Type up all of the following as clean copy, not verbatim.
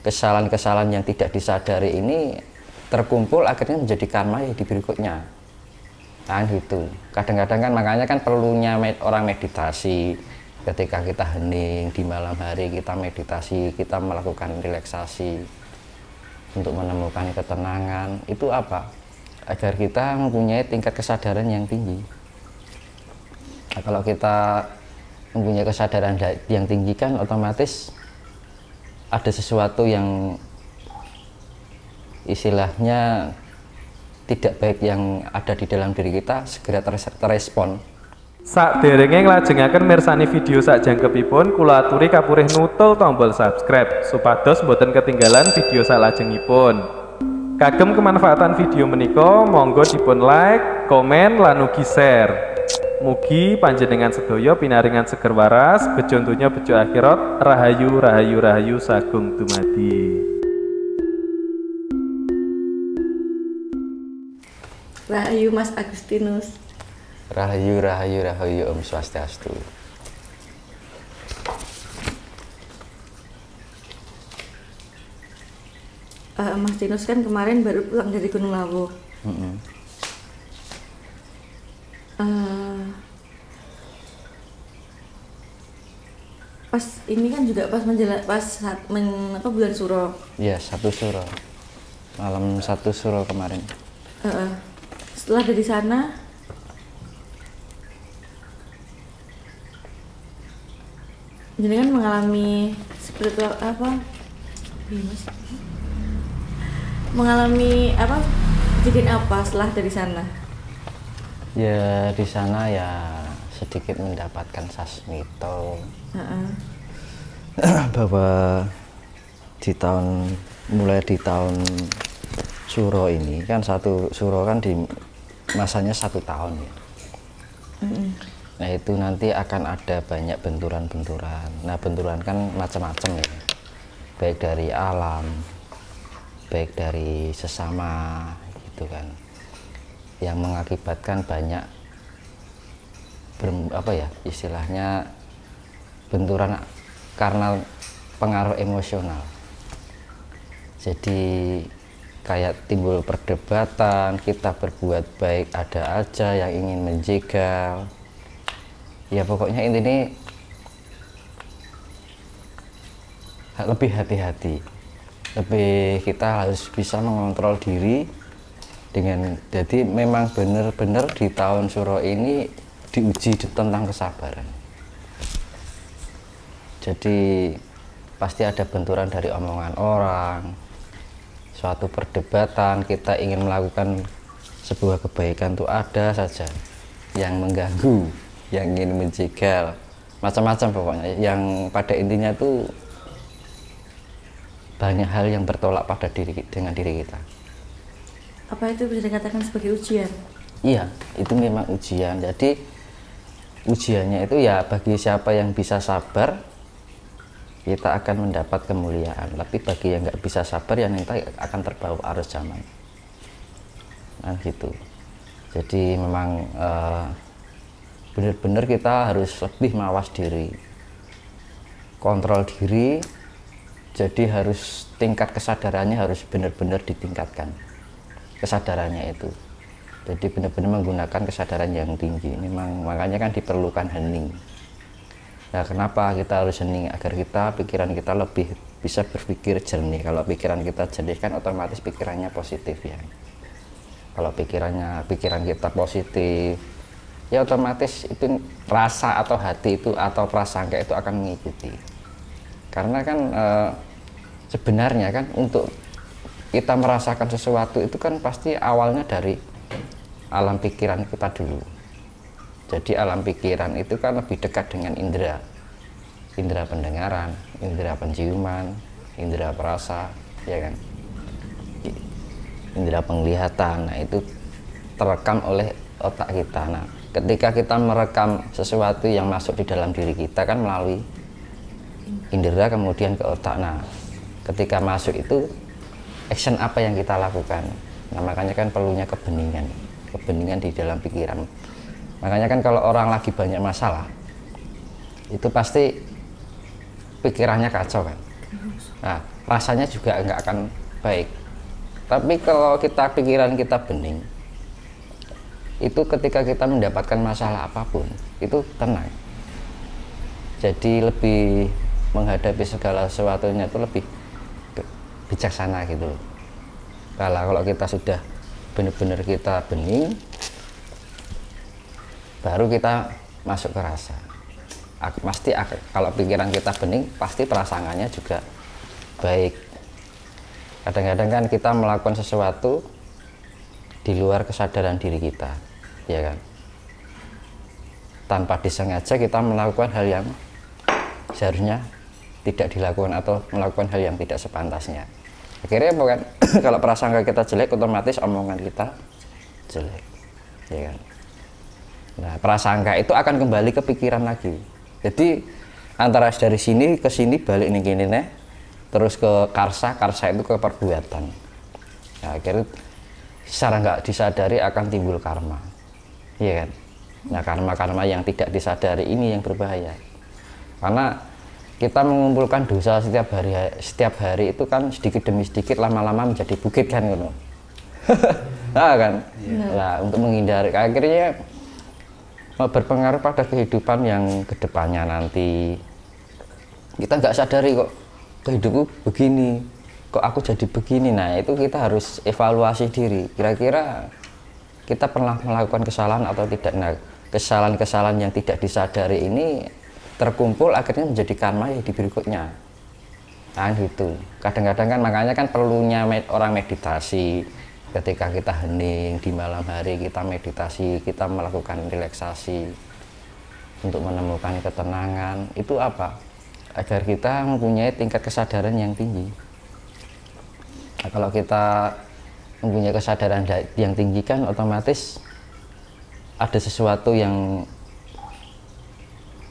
kesalahan-kesalahan yang tidak disadari ini terkumpul akhirnya menjadi karma ya di berikutnya. Nah gitu. Kadang-kadang kan makanya kan perlunya orang meditasi. Ketika kita hening di malam hari, kita meditasi, kita melakukan relaksasi untuk menemukan ketenangan. Itu apa? Agar kita mempunyai tingkat kesadaran yang tinggi. Nah, kalau kita mempunyai kesadaran yang tinggi kan otomatis ada sesuatu yang istilahnya tidak baik yang ada di dalam diri kita segera terrespon. Sakderenge nglajengaken mirsani video sakjangkepipun kula aturi kapurih nutul tombol subscribe supados boten ketinggalan video salajengipun. Kagem kemanfaatan video menika monggo dipun like, komen lan ugi share. Mugi panjenengan sedaya pinaringan seger waras, bejo donya bejo akhirat, rahayu rahayu rahayu sagung dumadi. Rahayu Mas Agustinus. Rahayu rahayu rahayu Om Swastiastu. Mas Tinus kan kemarin baru pulang dari Gunung Lawu. Pas ini kan juga pas bulan Suro. Iya, 1 Suro. Malam 1 Suro kemarin. Setelah dari sana jenengan mengalami spiritual apa? Mengalami apa? Kejadian apa setelah dari sana? Ya di sana ya sedikit mendapatkan sasmito bahwa mulai di tahun Suro ini kan 1 Suro kan di masanya 1 tahun ya. Nah itu nanti akan ada banyak benturan-benturan. Nah benturan kan macam-macam ya, baik dari alam, baik dari sesama gitu kan, yang mengakibatkan banyak istilahnya benturan karena pengaruh emosional. Jadi kayak timbul perdebatan, kita berbuat baik ada aja yang ingin menjegal. Ya pokoknya intinya lebih hati-hati, kita harus bisa mengontrol diri dengan, jadi memang benar-benar di tahun Suro ini diuji tentang kesabaran. Jadi pasti ada benturan dari omongan orang, suatu perdebatan, kita ingin melakukan sebuah kebaikan itu ada saja yang mengganggu, yang ingin menjegal, macam-macam pokoknya, yang pada intinya tuh banyak hal yang bertolak pada dengan diri kita. Apa itu bisa dikatakan sebagai ujian? Iya, itu memang ujian. Jadi ujiannya itu ya bagi siapa yang bisa sabar, kita akan mendapat kemuliaan. Tapi bagi yang nggak bisa sabar, ya nanti akan terbawa arus zaman. Nah gitu. Jadi memang benar-benar kita harus lebih mawas diri, kontrol diri. Jadi harus tingkat kesadarannya harus benar-benar ditingkatkan, kesadarannya itu. Jadi benar-benar menggunakan kesadaran yang tinggi. Memang makanya kan diperlukan hening. Nah kenapa kita harus hening? Agar pikiran kita lebih bisa berpikir jernih. Kalau pikiran kita jernih kan otomatis pikirannya positif ya. Kalau pikiran kita positif, ya otomatis itu rasa atau hati itu atau prasangka itu akan mengikuti. Karena kan sebenarnya kan untuk kita merasakan sesuatu itu kan pasti awalnya dari alam pikiran kita dulu. Jadi alam pikiran itu kan lebih dekat dengan indera pendengaran, indera penciuman, indera perasa, ya kan, indera penglihatan. Nah itu terekam oleh otak kita. Nah ketika kita merekam sesuatu yang masuk di dalam diri kita kan melalui indera kemudian ke otak. Nah ketika masuk itu action apa yang kita lakukan. Nah makanya kan perlunya kebeningan di dalam pikiran. Makanya kan kalau orang lagi banyak masalah itu pasti pikirannya kacau kan. Nah rasanya juga nggak akan baik. Tapi kalau pikiran kita bening, itu ketika kita mendapatkan masalah apapun itu tenang, jadi lebih menghadapi segala sesuatunya itu lebih bijaksana gitu loh. Kalau kita sudah benar-benar kita bening, baru kita masuk ke rasa. Pasti kalau pikiran kita bening, pasti perasaannya juga baik. Kadang-kadang kan kita melakukan sesuatu di luar kesadaran diri kita, ya kan, tanpa disengaja kita melakukan hal yang seharusnya tidak dilakukan atau melakukan hal yang tidak sepantasnya. Akhirnya bukan kalau prasangka kita jelek, otomatis omongan kita jelek, ya kan. Nah, prasangka itu akan kembali ke pikiran lagi. Jadi antara dari sini ke sini balik nih gini nih, terus ke karsa itu ke perbuatan. Nah, akhirnya secara nggak disadari akan timbul karma, iya kan. Nah, karma yang tidak disadari ini yang berbahaya, karena kita mengumpulkan dosa setiap hari itu kan sedikit demi sedikit, lama-lama menjadi bukit kan gitu. Nah kan, nah, untuk menghindari akhirnya berpengaruh pada kehidupan yang kedepannya nanti. Kita nggak sadari kok hidupku begini, kok aku jadi begini. Nah itu kita harus evaluasi diri, kira-kira kita pernah melakukan kesalahan atau tidak. Nah, kesalahan-kesalahan yang tidak disadari ini terkumpul akhirnya menjadi karma ya di berikutnya. Nah gitu. Kadang-kadang kan makanya kan perlunya orang meditasi. Ketika kita hening di malam hari, kita meditasi, kita melakukan relaksasi untuk menemukan ketenangan. Itu apa? Agar kita mempunyai tingkat kesadaran yang tinggi. Nah, kalau kita mempunyai kesadaran yang tinggi kan otomatis ada sesuatu yang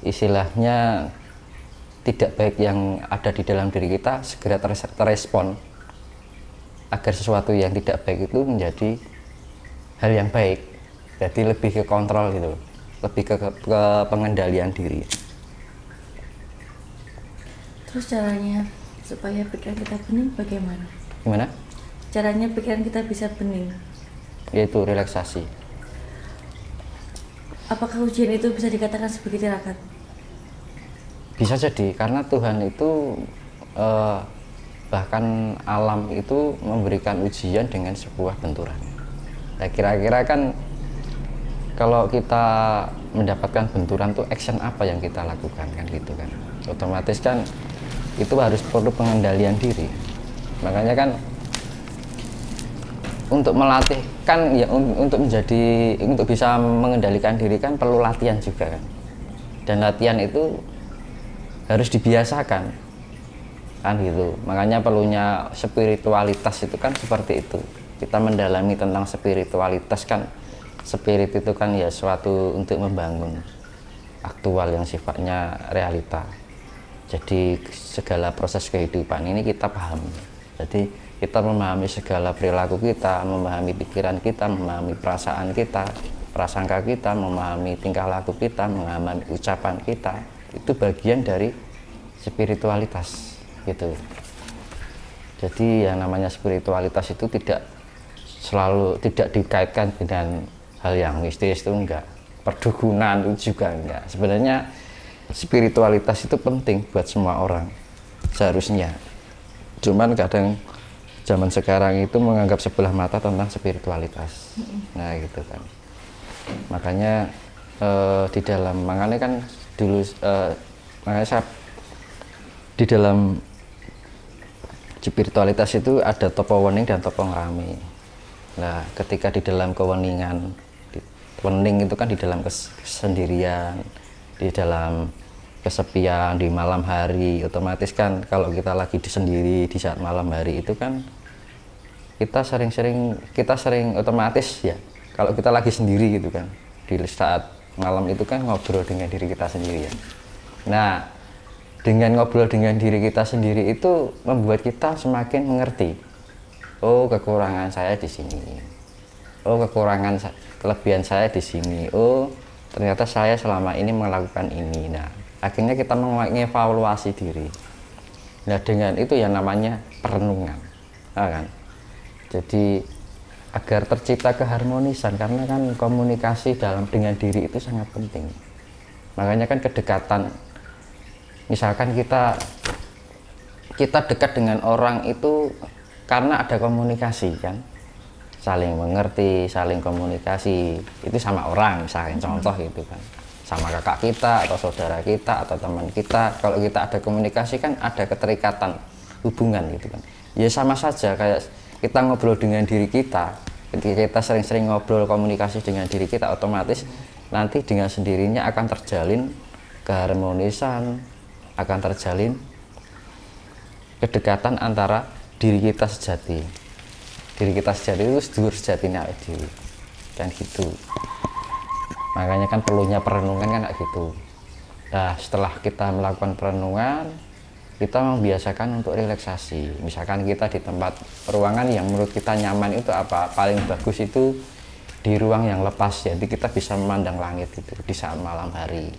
istilahnya tidak baik yang ada di dalam diri kita segera terrespon, agar sesuatu yang tidak baik itu menjadi hal yang baik. Jadi lebih ke kontrol gitu, lebih ke pengendalian diri. Terus caranya supaya pikiran kita bening bagaimana? Gimana? Caranya pikiran kita bisa bening? Yaitu relaksasi. Apakah ujian itu bisa dikatakan sebagai tirakat? Bisa jadi, karena Tuhan itu bahkan alam itu memberikan ujian dengan sebuah benturan. Nah, kira-kira kan kalau kita mendapatkan benturan tuh action apa yang kita lakukan kan gitu kan. Otomatis kan itu harus perlu pengendalian diri. Makanya kan untuk melatih kan ya, untuk bisa mengendalikan diri kan perlu latihan juga kan. Dan latihan itu harus dibiasakan kan gitu. Makanya perlunya spiritualitas itu kan seperti itu. Kita mendalami tentang spiritualitas kan. Spirit itu kan ya suatu untuk membangun aktual yang sifatnya realita. Jadi segala proses kehidupan ini kita pahami. Jadi kita memahami segala perilaku kita, memahami pikiran kita, memahami perasaan kita, prasangka kita, memahami tingkah laku kita, memahami ucapan kita. Itu bagian dari spiritualitas gitu. Jadi yang namanya spiritualitas itu tidak dikaitkan dengan hal yang mistis, itu enggak. Perdukunan itu juga enggak. Sebenarnya spiritualitas itu penting buat semua orang seharusnya. Cuman kadang zaman sekarang itu menganggap sebelah mata tentang spiritualitas. Nah gitu kan. Makanya makanya kan dulu makanya saya di dalam spiritualitas itu ada topo wening dan topo ngerami. Nah ketika di dalam keweningan, wening itu kan di dalam kesendirian, di dalam kesepian, di malam hari, otomatis kan kalau kita lagi sendiri di saat malam hari itu kan kita sering otomatis ya, kalau kita lagi sendiri gitu kan di saat malam itu kan ngobrol dengan diri kita sendiri ya. Nah dengan ngobrol dengan diri kita sendiri itu membuat kita semakin mengerti, oh kekurangan saya di sini, oh kelebihan saya di sini, oh ternyata saya selama ini melakukan ini. Nah akhirnya kita mengevaluasi diri. Nah dengan itu yang namanya perenungan, nah, kan? Jadi agar tercipta keharmonisan, karena kan komunikasi dengan diri itu sangat penting. Makanya kan kedekatan, misalkan kita dekat dengan orang itu karena ada komunikasi kan, saling mengerti, saling komunikasi itu sama orang, misalkan contoh gitu kan, sama kakak kita atau saudara kita atau teman kita. Kalau kita ada komunikasi kan ada keterikatan hubungan gitu kan. Ya sama saja kayak kita ngobrol dengan diri kita. Ketika kita sering-sering ngobrol komunikasi dengan diri kita, otomatis nanti dengan sendirinya akan terjalin keharmonisan, akan terjalin kedekatan antara diri kita sejati. Diri kita sejati itu sedulur sejatinya diri kan gitu. Makanya kan perlunya perenungan kan kayak gitu. Nah setelah kita melakukan perenungan, kita membiasakan untuk relaksasi. Misalkan kita di tempat ruangan yang menurut kita nyaman, itu apa paling bagus itu di ruang yang lepas, jadi kita bisa memandang langit itu di saat malam hari.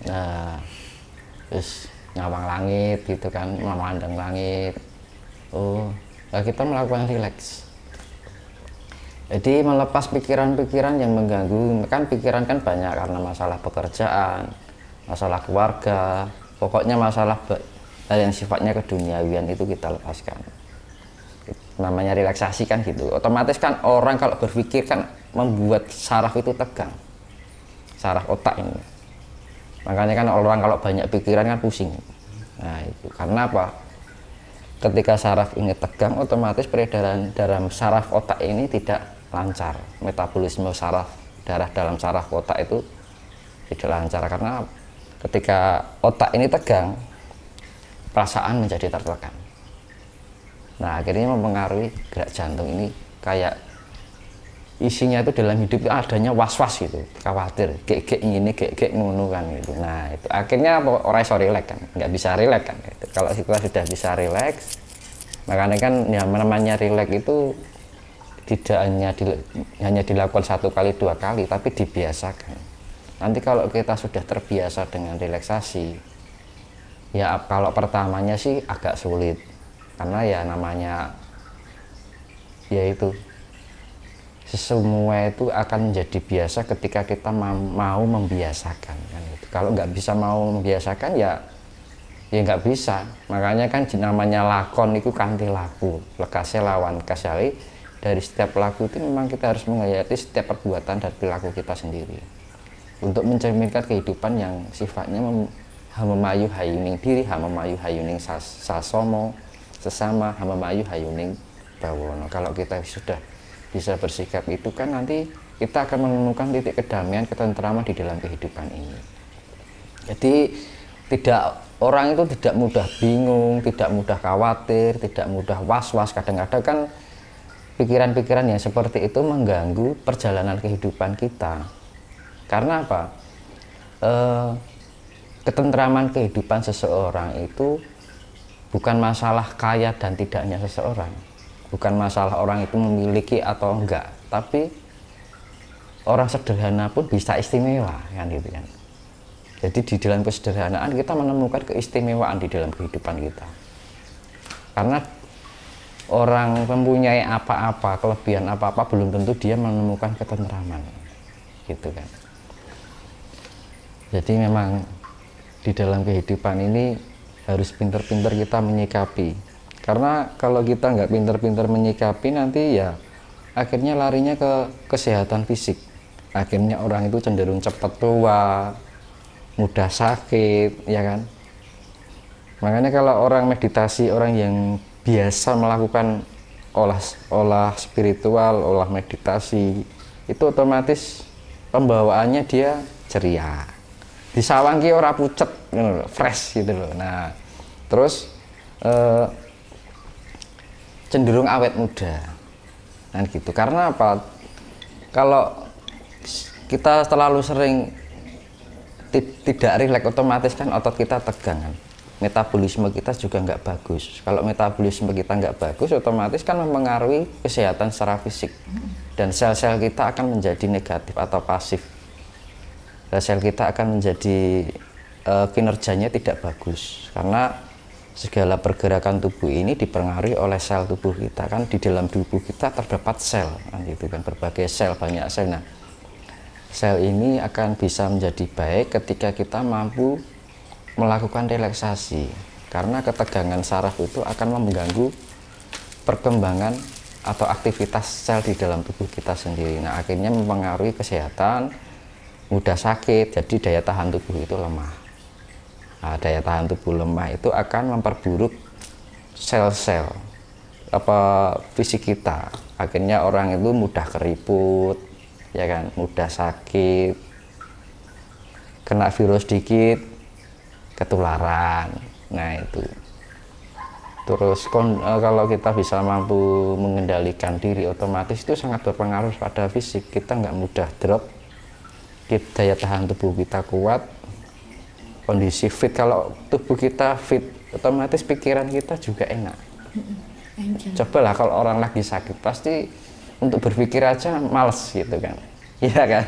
Nah terus ngawang langit gitu kan, memandang langit. Oh nah kita melakukan rileks. Jadi melepas pikiran-pikiran yang mengganggu, kan pikiran kan banyak karena masalah pekerjaan, masalah keluarga, pokoknya masalah yang sifatnya keduniawian itu kita lepaskan. Namanya relaksasi kan gitu. Otomatis kan orang kalau berpikir kan membuat saraf itu tegang, saraf otak ini. Makanya kan orang kalau banyak pikiran kan pusing. Nah itu karena apa? Ketika saraf ini tegang, otomatis peredaran darah saraf otak ini tidak lancar, metabolisme saraf darah dalam saraf otak itu tidak lancar, karena ketika otak ini tegang, perasaan menjadi tertekan. Nah akhirnya mempengaruhi gerak jantung ini, kayak isinya itu dalam hidup itu adanya was-was gitu, khawatir, gek ini, gek ngono kan gitu. Nah itu akhirnya orang iso rileks kan, nggak bisa rileks kan gitu. Kalau kita sudah bisa rileks, makanya kan yang namanya rileks itu tidak hanya dilakukan 1 kali 2 kali, tapi dibiasakan. Nanti kalau kita sudah terbiasa dengan relaksasi, ya kalau pertamanya sih agak sulit, karena ya namanya yaitu semua itu akan menjadi biasa ketika kita mau membiasakan kan gitu. Kalau nggak bisa mau membiasakan ya nggak bisa. Makanya kan namanya lakon itu kanthi laku, lekasnya lawan kasali. Dari setiap laku itu memang kita harus menghayati setiap perbuatan dan perilaku kita sendiri untuk mencerminkan kehidupan yang sifatnya hamemayu hayuning diri, hamemayu hayuning sasomo sesama, hamemayu hayuning bawono. Kalau kita sudah bisa bersikap itu kan nanti kita akan menemukan titik kedamaian, ketentraman di dalam kehidupan ini. Jadi orang itu tidak mudah bingung, tidak mudah khawatir, tidak mudah was-was. Kadang-kadang kan pikiran-pikiran yang seperti itu mengganggu perjalanan kehidupan kita. Karena apa? Ketentraman kehidupan seseorang itu bukan masalah kaya dan tidaknya seseorang, bukan masalah orang itu memiliki atau enggak, tapi orang sederhana pun bisa istimewa kan gitu kan. Jadi di dalam kesederhanaan kita menemukan keistimewaan di dalam kehidupan kita. Karena orang mempunyai apa-apa, kelebihan apa-apa, belum tentu dia menemukan ketentraman gitu kan. Jadi memang di dalam kehidupan ini harus pintar-pintar kita menyikapi, karena kalau kita nggak pintar-pintar menyikapi nanti ya akhirnya larinya ke kesehatan fisik. Akhirnya orang itu cenderung cepat tua, mudah sakit ya kan. Makanya kalau orang meditasi, orang yang biasa melakukan olah spiritual, olah meditasi, itu otomatis pembawaannya dia ceria, disawangki ora pucet, fresh gitu loh. Nah terus cenderung awet muda kan gitu. Karena apa? Kalau kita terlalu sering tidak rileks, otomatis kan otot kita tegang kan, metabolisme kita juga nggak bagus. Kalau metabolisme kita nggak bagus, otomatis kan mempengaruhi kesehatan secara fisik, dan sel-sel kita akan menjadi negatif atau pasif. Sel kita akan menjadi kinerjanya tidak bagus, karena segala pergerakan tubuh ini dipengaruhi oleh sel tubuh kita. Kan di dalam tubuh kita terdapat sel kan, gitu kan, berbagai sel, banyak sel. Nah, sel ini akan bisa menjadi baik ketika kita mampu melakukan relaksasi, karena ketegangan saraf itu akan mengganggu perkembangan atau aktivitas sel di dalam tubuh kita sendiri. Nah, akhirnya mempengaruhi kesehatan, mudah sakit, jadi daya tahan tubuh itu lemah. Nah, daya tahan tubuh lemah itu akan memperburuk sel-sel fisik kita. Akhirnya orang itu mudah keriput, ya kan, mudah sakit, kena virus dikit ketularan. Nah, itu. Terus kalau kita bisa mampu mengendalikan diri, otomatis itu sangat berpengaruh pada fisik. Kita nggak mudah drop, daya tahan tubuh kita kuat, kondisi fit. Kalau tubuh kita fit, otomatis pikiran kita juga enak. Cobalah kalau orang lagi sakit, pasti untuk berpikir aja males gitu kan, iya kan.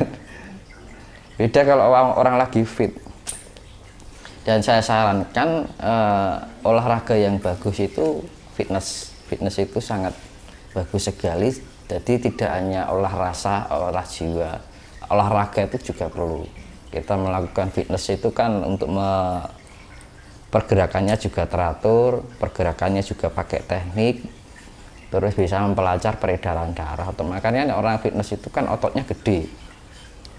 Beda kalau orang lagi fit. Dan saya sarankan olahraga yang bagus itu fitness itu sangat bagus sekali. Jadi tidak hanya olah rasa, olah jiwa, olahraga itu juga perlu. Kita melakukan fitness itu kan untuk pergerakannya juga teratur, pergerakannya juga pakai teknik, terus bisa mempelancar peredaran darah. Makanya orang fitness itu kan ototnya gede,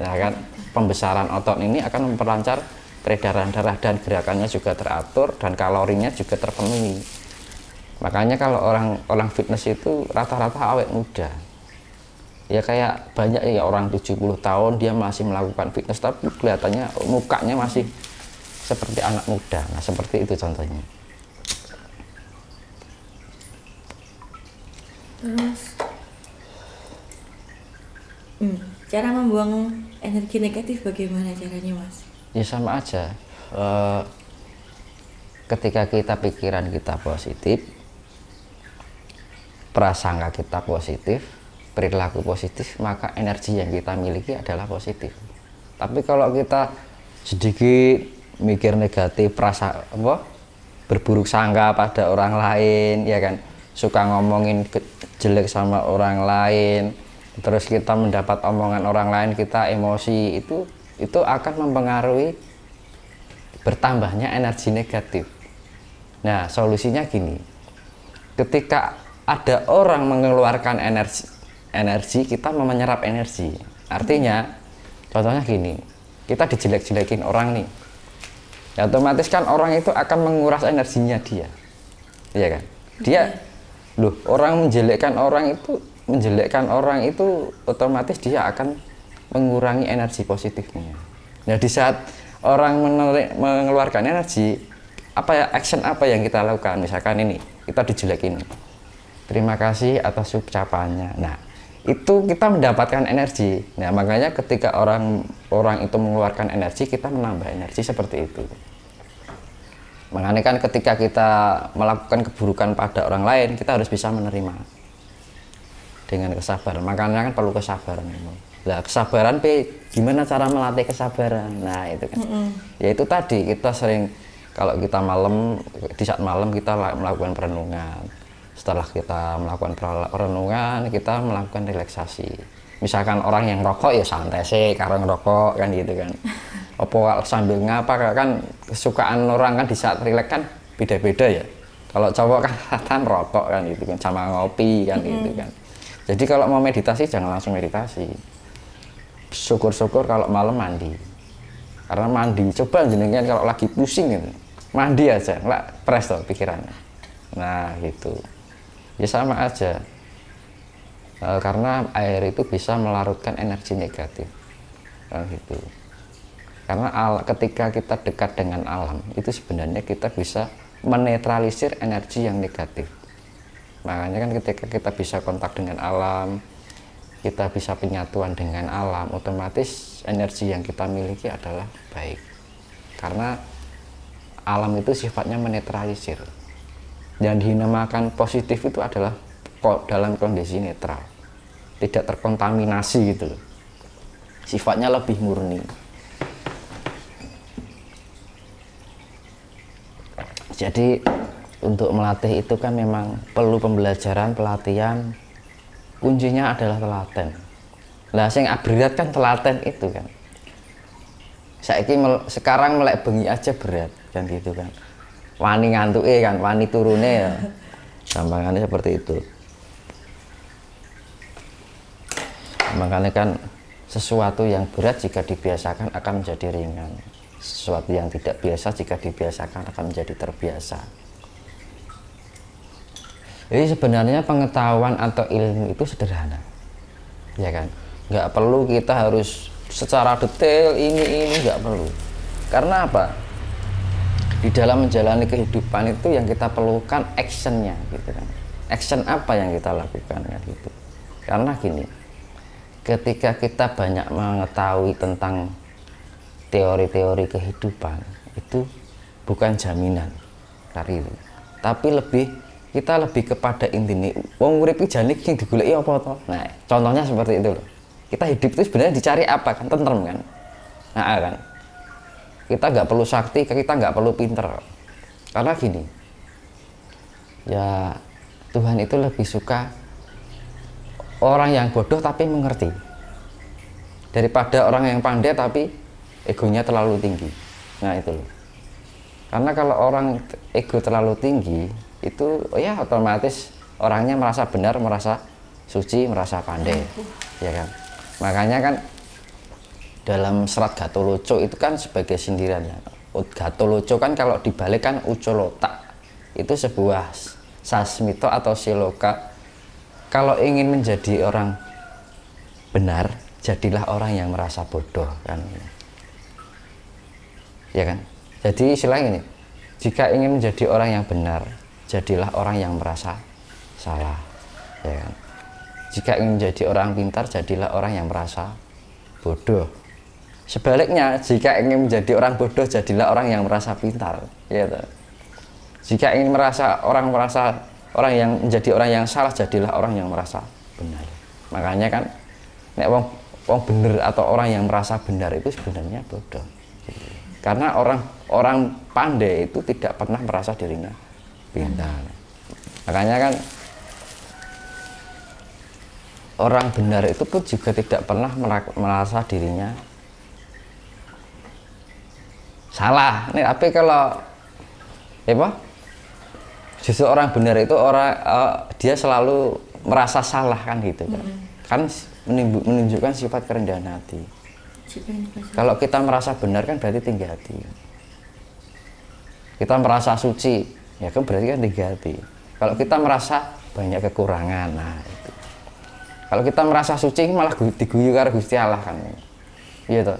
ya kan. Pembesaran otot ini akan memperlancar peredaran darah, dan gerakannya juga teratur, dan kalorinya juga terpenuhi. Makanya kalau orang fitness itu rata-rata awet muda. Ya kayak banyak ya orang 70 tahun dia masih melakukan fitness, tapi kelihatannya mukanya masih seperti anak muda. Nah, seperti itu contohnya. Terus cara membuang energi negatif bagaimana caranya, Mas? Ya sama aja. Ketika pikiran kita positif, prasangka kita positif, perilaku positif, maka energi yang kita miliki adalah positif. Tapi kalau kita sedikit mikir negatif, berburuk sangka pada orang lain, ya kan, suka ngomongin jelek sama orang lain, terus kita mendapat omongan orang lain, kita emosi, itu akan mempengaruhi bertambahnya energi negatif. Nah, solusinya gini, ketika ada orang mengeluarkan energi, kita menyerap energi. Artinya, contohnya gini, kita dijelek-jelekin orang nih, ya otomatis kan orang itu akan menguras energinya dia, iya kan? Orang menjelekkan orang itu otomatis dia akan mengurangi energi positifnya. Nah, di saat orang mengeluarkan energi, action apa yang kita lakukan? Misalkan ini, kita dijelekin, terima kasih atas ucapannya. Nah, itu kita mendapatkan energi. Nah, makanya ketika orang itu mengeluarkan energi, kita menambah energi seperti itu. Makanya kan ketika kita melakukan keburukan pada orang lain, kita harus bisa menerima dengan kesabaran. Makanya kan perlu kesabaran. Nah, kesabaran gimana cara melatih kesabaran? Nah, itu kan. Ya itu tadi, kita sering kalau kita di saat malam kita melakukan perenungan. Setelah kita melakukan perenungan, kita melakukan relaksasi. Misalkan orang yang rokok ya santai sih karena ngerokok kan gitu kan. Apa sambil ngapa kan, kesukaan orang kan di saat rileks kan beda-beda ya. Kalau cowok kan rokok kan gitu kan, sama ngopi kan gitu kan. Jadi kalau mau meditasi jangan langsung meditasi. Syukur-syukur kalau malam mandi. Karena mandi, coba jenengan kalau lagi pusing gitu, mandi aja, nggak fresh tuh pikirannya. Nah gitu. Ya sama aja. Karena air itu bisa melarutkan energi negatif. Gitu. Karena ketika kita dekat dengan alam, itu sebenarnya kita bisa menetralisir energi yang negatif. Makanya kan ketika kita bisa kontak dengan alam, kita bisa penyatuan dengan alam, otomatis energi yang kita miliki adalah baik. Karena alam itu sifatnya menetralisir. Dan dinamakan positif itu adalah dalam kondisi netral, tidak terkontaminasi gitu loh. Sifatnya lebih murni. Jadi untuk melatih itu kan memang perlu pembelajaran, pelatihan. Kuncinya adalah telaten. Lah sing berat kan telaten itu kan. Sekarang melek bengi aja berat kan gitu kan. Wani ngantuke kan, wani turune ya. Gampangannya seperti itu. Makanya kan sesuatu yang berat jika dibiasakan akan menjadi ringan. Sesuatu yang tidak biasa jika dibiasakan akan menjadi terbiasa. Jadi sebenarnya pengetahuan atau ilmu itu sederhana, ya kan? Nggak perlu kita harus secara detail ini nggak perlu. Karena apa? Di dalam menjalani kehidupan itu yang kita perlukan actionnya, gitu kan? Action apa yang kita lakukan, ya gitu. Karena gini, ketika kita banyak mengetahui tentang teori-teori kehidupan itu bukan jaminan dari itu, tapi kita lebih kepada intine wong urip iki jane sing digoleki apa to. Nah, contohnya seperti itu loh. Kita hidup itu sebenarnya dicari apa kan? Tentrem kan? Nah, kan. Kita nggak perlu sakti, kita nggak perlu pinter. Karena gini. Ya, Tuhan itu lebih suka orang yang bodoh tapi mengerti. Daripada orang yang pandai tapi egonya terlalu tinggi. Nah, itu loh. Karena kalau orang ego terlalu tinggi itu ya otomatis orangnya merasa benar, merasa suci, merasa pandai, ya kan. Makanya kan dalam serat Gatoloco itu kan sebagai sindirannya. Gatoloco kan kalau dibalik kan ucolota, itu sebuah sasmito atau siloka. Kalau ingin menjadi orang benar, jadilah orang yang merasa bodoh kan, ya kan. Jadi istilahnya ini, jika ingin menjadi orang yang benar, jadilah orang yang merasa salah, ya kan. Jika ingin menjadi orang pintar, jadilah orang yang merasa bodoh. Sebaliknya, jika ingin menjadi orang bodoh, jadilah orang yang merasa pintar, ya kan. Jika ingin orang yang menjadi orang yang salah, jadilah orang yang merasa benar. Makanya kan, nek wong bener atau orang yang merasa benar itu sebenarnya bodoh. Karena orang pandai itu tidak pernah merasa dirinya pintar. Makanya kan orang benar itu pun juga tidak pernah merasa dirinya salah. Nih, tapi kalau justru orang benar itu dia selalu merasa salah kan gitu kan. Kan menunjukkan sifat kerendahan hati. Kalau kita merasa benar kan berarti tinggi hati. Kita merasa suci, ya kan berarti kan tinggi hati. Kalau kita merasa banyak kekurangan, nah itu. Kalau kita merasa suci malah diguyu karo Gusti Allah kan. Iya toh.